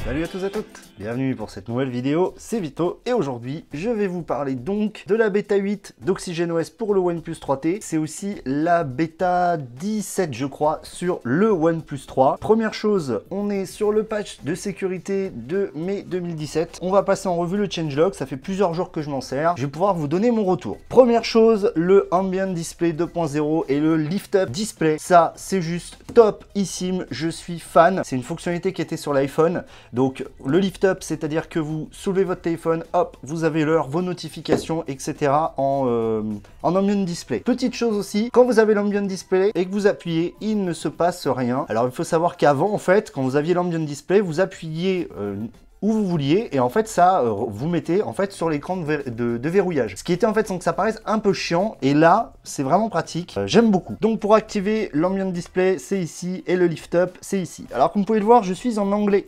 Salut à tous et à toutes, bienvenue pour cette nouvelle vidéo, c'est Vito et aujourd'hui je vais vous parler donc de la bêta 8 d'OxygenOS pour le OnePlus 3T. C'est aussi la bêta 17 je crois sur le OnePlus 3. Première chose, on est sur le patch de sécurité de mai 2017. On va passer en revue le changelog, ça fait plusieurs jours que je m'en sers. Je vais pouvoir vous donner mon retour. Première chose, le Ambient Display 2.0 et le Lift Up Display. Ça c'est juste topissime, je suis fan. C'est une fonctionnalité qui était sur l'iPhone. Donc le lift up, c'est-à-dire que vous soulevez votre téléphone, hop, vous avez l'heure, vos notifications, etc. en ambient display. Petite chose aussi, quand vous avez l'ambient display et que vous appuyez, il ne se passe rien. Alors il faut savoir qu'avant, en fait, quand vous aviez l'ambient display, vous appuyiez où vous vouliez et en fait ça vous mettez en fait sur l'écran de verrouillage, ce qui était en fait sans que ça paraisse un peu chiant, et là c'est vraiment pratique, j'aime beaucoup. Donc pour activer l'ambient display c'est ici et le lift up c'est ici. Alors comme vous pouvez le voir, je suis en anglais.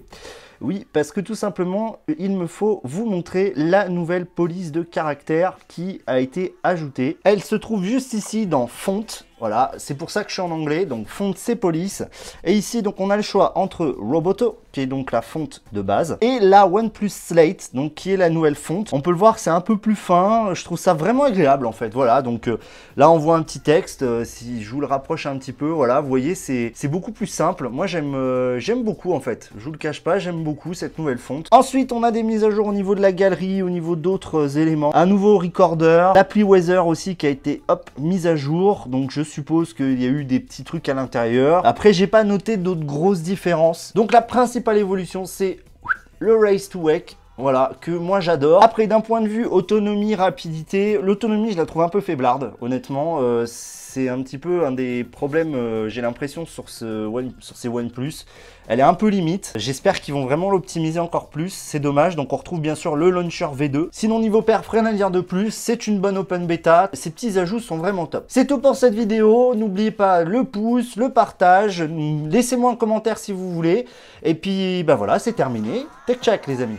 Oui, parce que tout simplement, il me faut vous montrer la nouvelle police de caractère qui a été ajoutée. Elle se trouve juste ici dans Font. Voilà, c'est pour ça que je suis en anglais, donc Font c'est police. Et ici, donc on a le choix entre Roboto, qui est donc la fonte de base, et la OnePlus Slate, donc qui est la nouvelle fonte. On peut le voir que c'est un peu plus fin, je trouve ça vraiment agréable en fait. Voilà, donc là on voit un petit texte, si je vous le rapproche un petit peu, voilà, vous voyez, c'est beaucoup plus simple. Moi j'aime beaucoup en fait, je vous le cache pas, j'aime beaucoup cette nouvelle fonte. Ensuite, on a des mises à jour au niveau de la galerie, au niveau d'autres éléments. Un nouveau recorder, l'appli Weather aussi qui a été, hop, mise à jour, donc je suppose qu'il y a eu des petits trucs à l'intérieur. Après, j'ai pas noté d'autres grosses différences. Donc la principale évolution, c'est le Race to Wake. Voilà, que moi j'adore. Après, d'un point de vue autonomie, rapidité, l'autonomie, je la trouve un peu faiblarde, honnêtement. C'est un petit peu un des problèmes, j'ai l'impression, sur ces OnePlus. Elle est un peu limite. J'espère qu'ils vont vraiment l'optimiser encore plus. C'est dommage. Donc, on retrouve bien sûr le launcher V2. Sinon, niveau perf, rien à dire de plus. C'est une bonne open bêta. Ces petits ajouts sont vraiment top. C'est tout pour cette vidéo. N'oubliez pas le pouce, le partage. Laissez-moi un commentaire si vous voulez. Et puis, bah voilà, c'est terminé. Tech check, les amis.